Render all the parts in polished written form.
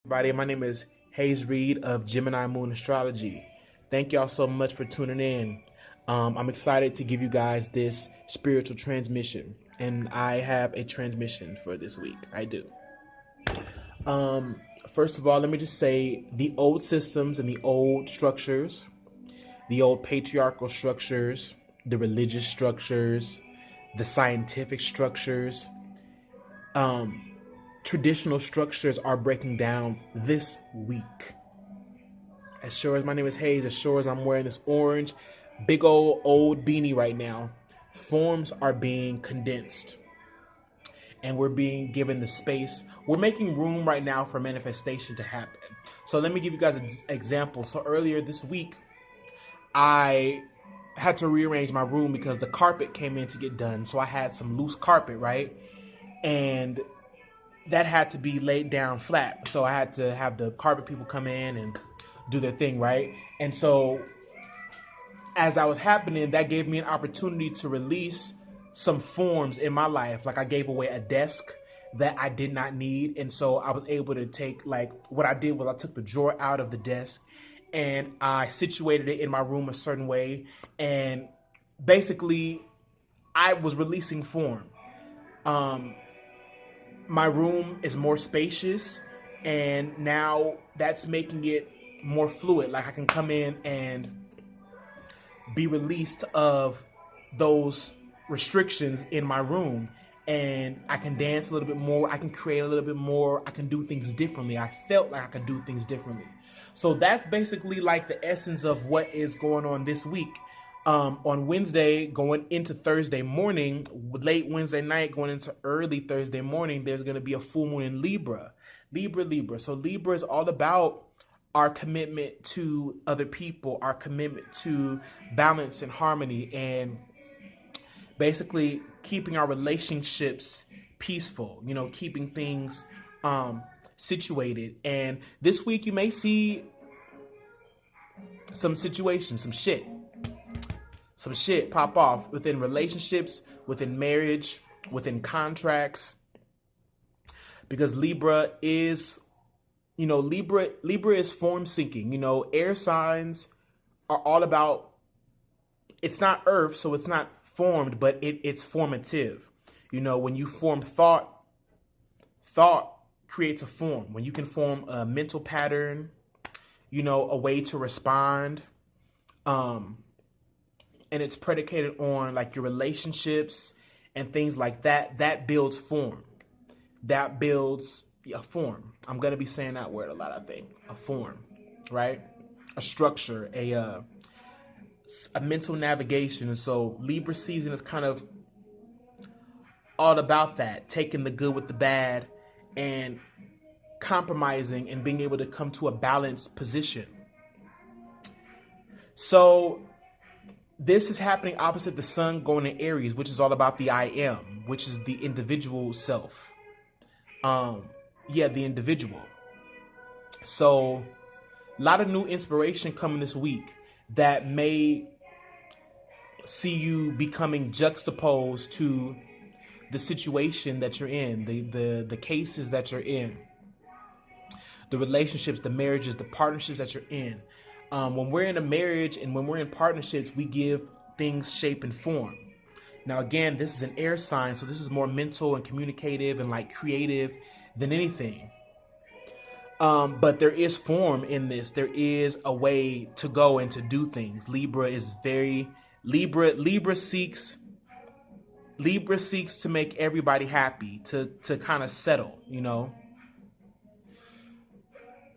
Everybody, my name is Hayes Reed of Gemini Moon Astrology. Thank y'all so much for tuning in. I'm excited to give you guys this spiritual transmission, and I have a transmission for this week. I do. First of all, let me just say the old systems and the old structures, the old patriarchal structures, the religious structures, the scientific structures, traditional structures are breaking down this week. As sure as my name is Hayes, as sure as I'm wearing this orange, big old beanie right now, forms are being condensed. And we're being given the space. We're making room right now for manifestation to happen. So let me give you guys an example. So earlier this week, I had to rearrange my room because the carpet came in to get done. So I had some loose carpet, right? And that had to be laid down flat. So I had to have the carpet people come in and do their thing, right? And so as that was happening, that gave me an opportunity to release some forms in my life. Like I gave away a desk that I did not need. And so I was able to take, like, what I did was I took the drawer out of the desk and I situated it in my room a certain way. And basically I was releasing form. My room is more spacious, and now that's making it more fluid. Like I can come in and be released of those restrictions in my room, and I can dance a little bit more. I can create a little bit more. I can do things differently. I felt like I could do things differently. So that's basically like the essence of what is going on this week. On Wednesday, going into Thursday morning, late Wednesday night, going into early Thursday morning, there's going to be a full moon in Libra. Libra. So Libra is all about our commitment to other people, our commitment to balance and harmony, and basically keeping our relationships peaceful, keeping things situated. And this week you may see some situations, some shit pop off within relationships, within marriage, within contracts, because Libra is, Libra is form seeking. Air signs are all about, it's not earth, so it's not formed, but it's formative. When you form thought creates a form. When you can form a mental pattern, a way to respond, and it's predicated on like your relationships and things like that, that builds form. That builds a form. I'm going to be saying that word a lot, I think. A form, right? A structure, a mental navigation. And so Libra season is kind of all about that, taking the good with the bad and compromising and being able to come to a balanced position. So this is happening opposite the sun going to Aries, which is all about the I am, which is the individual self. The individual. So a lot of new inspiration coming this week that may see you becoming juxtaposed to the situation that you're in, the cases that you're in, the relationships, the marriages, the partnerships that you're in. When we're in a marriage and when we're in partnerships, we give things shape and form. Now, again, this is an air sign, so this is more mental and communicative and like creative than anything. But there is form in this. There is a way to go and to do things. Libra seeks to make everybody happy, to kind of settle,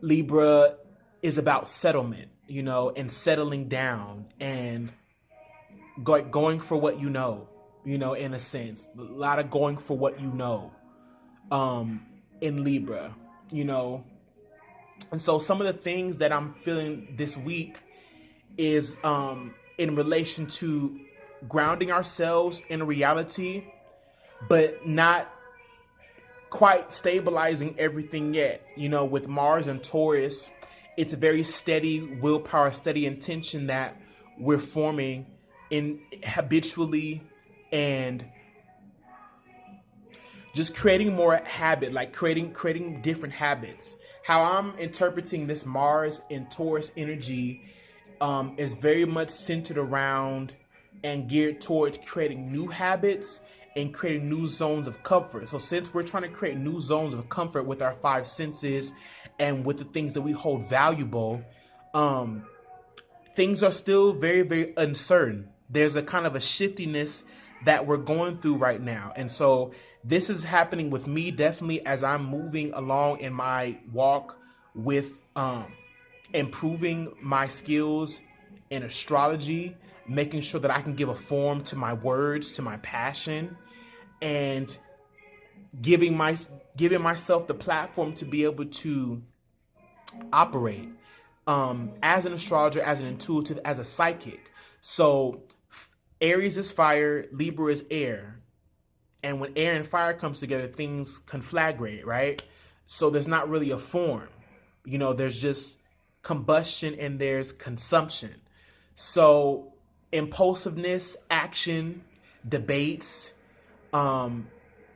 Libra is about settlement, and settling down and going for what in a sense. A lot of going for what in Libra, And so some of the things that I'm feeling this week is in relation to grounding ourselves in reality, but not quite stabilizing everything yet. With Mars and Taurus, it's a very steady willpower, steady intention that we're forming in habitually and just creating more habit, like creating different habits. How I'm interpreting this Mars in Taurus energy is very much centered around and geared towards creating new habits and creating new zones of comfort. So since we're trying to create new zones of comfort with our five senses and with the things that we hold valuable, things are still very, very uncertain. There's a kind of a shiftiness that we're going through right now. And so this is happening with me definitely as I'm moving along in my walk with improving my skills in astrology, making sure that I can give a form to my words, to my passion, and giving myself the platform to be able to operate as an astrologer, as an intuitive, as a psychic. So Aries is fire, Libra is air. And when air and fire comes together, things conflagrate, right? So there's not really a form. There's just combustion and there's consumption. So impulsiveness, action, debates,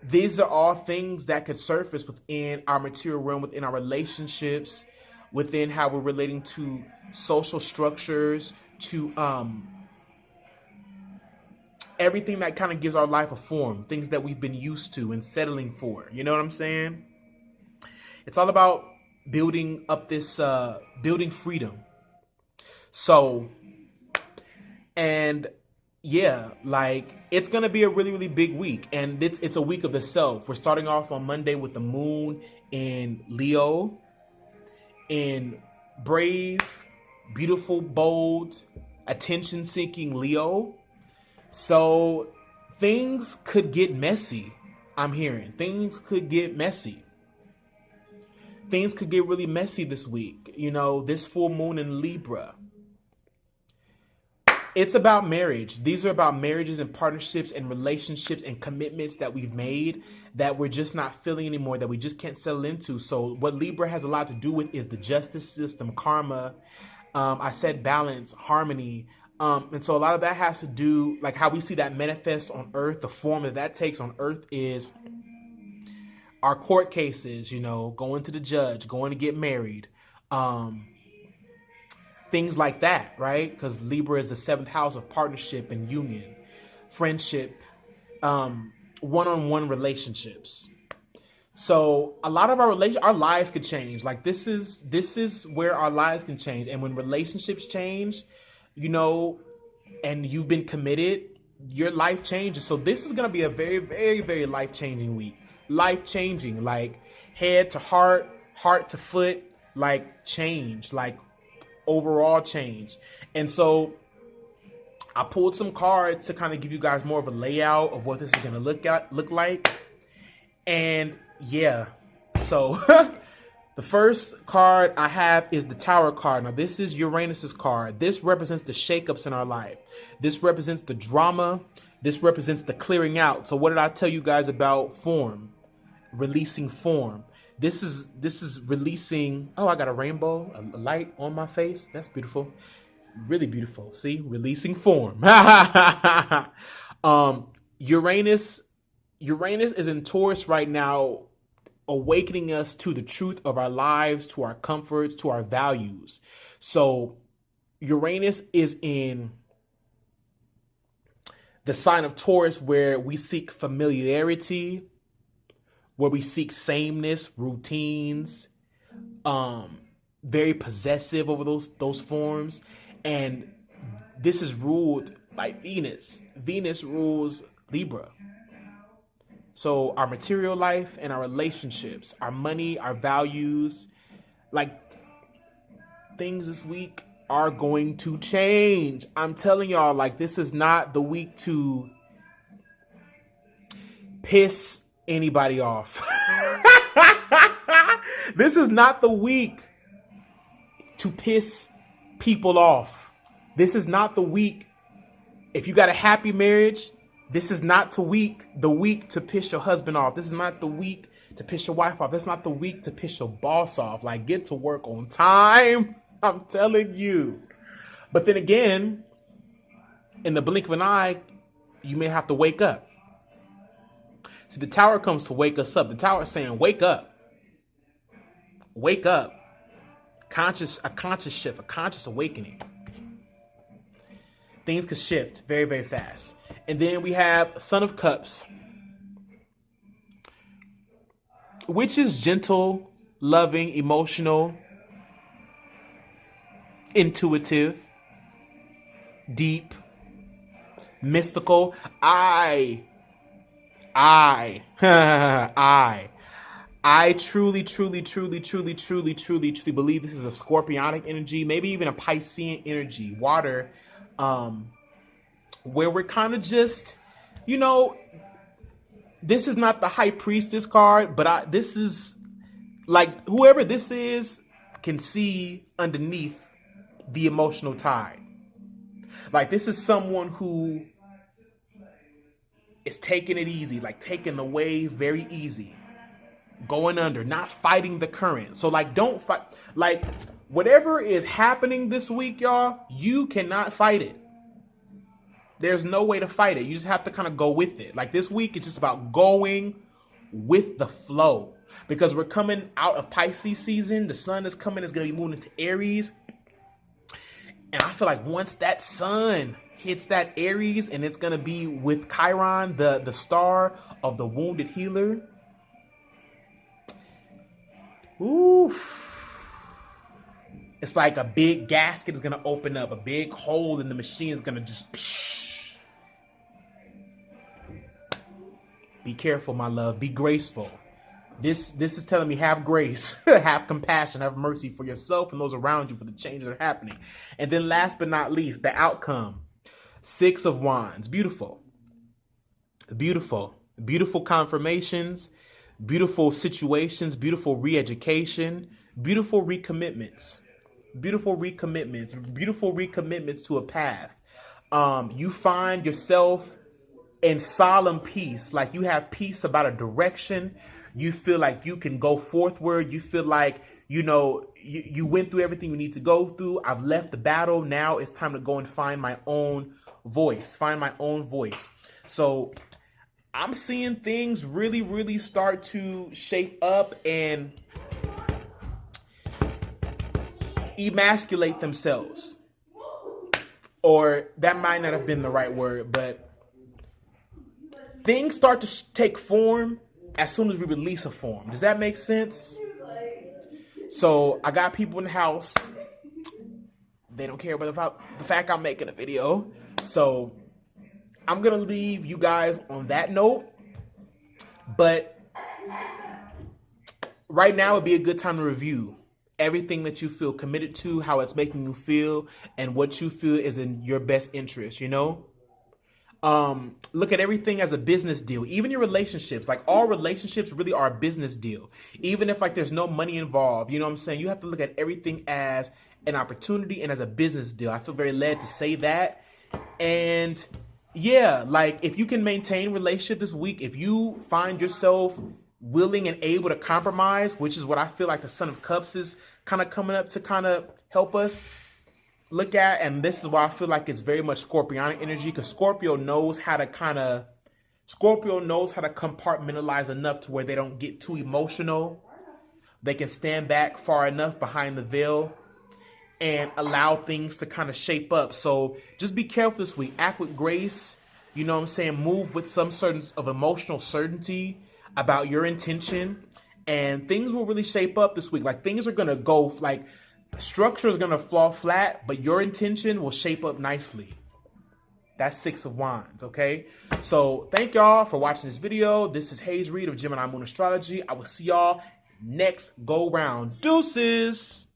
these are all things that could surface within our material realm, within our relationships, within how we're relating to social structures, to everything that kind of gives our life a form, things that we've been used to and settling for. You know what I'm saying? It's all about building up this, building freedom. So, and yeah, like it's going to be a really, really big week. And it's a week of the self. We're starting off on Monday with the moon in Leo, in brave, beautiful, bold, attention-seeking Leo. So things could get messy. I'm hearing things could get messy. Things could get really messy this week. This full moon in Libra. It's about marriage. These are about marriages and partnerships and relationships and commitments that we've made that we're just not feeling anymore, that we just can't settle into. So what Libra has a lot to do with is the justice system, karma. I said balance, harmony. And so a lot of that has to do, like how we see that manifest on Earth, the form that takes on Earth is our court cases, going to the judge, going to get married, things like that, right? Because Libra is the 7th house of partnership and union, friendship, one-on-one relationships. So a lot of our lives could change. Like this is where our lives can change. And when relationships change, and you've been committed, your life changes. So this is going to be a very, very, very life-changing week. Life-changing, like head to heart, heart to foot, like change, like overall change. And so I pulled some cards to kind of give you guys more of a layout of what this is going to look like. And yeah, so the first card I have is the Tower card. Now, this is Uranus's card. This represents the shakeups in our life. This represents the drama. This represents the clearing out. So what did I tell you guys about form? Releasing form. This is releasing. Oh, I got a rainbow, a light on my face. That's beautiful. Really beautiful. See, releasing form. Uranus is in Taurus right now, awakening us to the truth of our lives, to our comforts, to our values. So Uranus is in the sign of Taurus, where we seek familiarity, where we seek sameness, routines, very possessive over those forms. And this is ruled by Venus. Venus rules Libra. So our material life and our relationships, our money, our values, like things this week are going to change. I'm telling y'all, like this is not the week to piss anybody off. This is not the week to piss people off. This is not the week. If you got a happy marriage, this is not the week to piss your husband off. This is not the week to piss your wife off. This is not the week to piss your boss off. Like, get to work on time. I'm telling you. But then again, in the blink of an eye, you may have to wake up. See, the Tower comes to wake us up. The Tower is saying, wake up. Wake up. A conscious shift, a conscious awakening. Things could shift very, very fast. And then we have Son of Cups, which is gentle, loving, emotional, intuitive, deep, mystical. I truly believe this is a scorpionic energy, maybe even a Piscean energy, water, where we're kind of just, you know, this is not the High Priestess card, but this is like whoever this is can see underneath the emotional tide. Like this is someone who is taking it easy, like taking the wave very easy, going under, not fighting the current. So like, don't fight. Like whatever is happening this week, y'all, you cannot fight it. There's no way to fight it. You just have to kind of go with it. Like this week, it's just about going with the flow, because we're coming out of Pisces season. The sun is coming, it's going to be moving into Aries. And I feel like once that sun hits that Aries, and it's going to be with Chiron, the star of the wounded healer. Ooh. It's like a big gasket is going to open up. A big hole in the machine is going to just... Be careful, my love. Be graceful. This is telling me have grace, have compassion, have mercy for yourself and those around you for the changes that are happening. And then last but not least, the outcome. 6 of Wands. Beautiful. Beautiful. Beautiful confirmations. Beautiful situations. Beautiful re-education. Beautiful recommitments. Beautiful recommitments. Beautiful recommitments to a path. You find yourself in solemn peace. Like you have peace about a direction. You feel like you can go forthward. You feel like, you know, you went through everything you need to go through. I've left the battle. Now it's time to go and find my own voice. Find my own voice. So I'm seeing things really, really start to shape up and emasculate themselves. Or that might not have been the right word, but things start to take form as soon as we release a form. Does that make sense? So I got people in the house. They don't care about the fact I'm making a video. So I'm going to leave you guys on that note. But right now would be a good time to review everything that you feel committed to, how it's making you feel, and what you feel is in your best interest, you know? Look at everything as a business deal. Even your relationships, like all relationships really are a business deal. Even if like there's no money involved, you know what I'm saying? You have to look at everything as an opportunity and as a business deal. I feel very led to say that. And yeah, like if you can maintain relationship this week, if you find yourself willing and able to compromise, which is what I feel like the Son of Cups is kind of coming up to kind of help us look at, and this is why I feel like it's very much Scorpionic energy, because Scorpio knows how to compartmentalize enough to where they don't get too emotional. They can stand back far enough behind the veil and allow things to kind of shape up. So just be careful this week. Act with grace. You know what I'm saying? Move with some sort of emotional certainty about your intention, and things will really shape up this week. Like things are going to go like, structure is going to fall flat, but your intention will shape up nicely. That's 6 of Wands, okay? So thank y'all for watching this video. This is Hayes Reed of Gemini Moon Astrology. I will see y'all next go round. Deuces.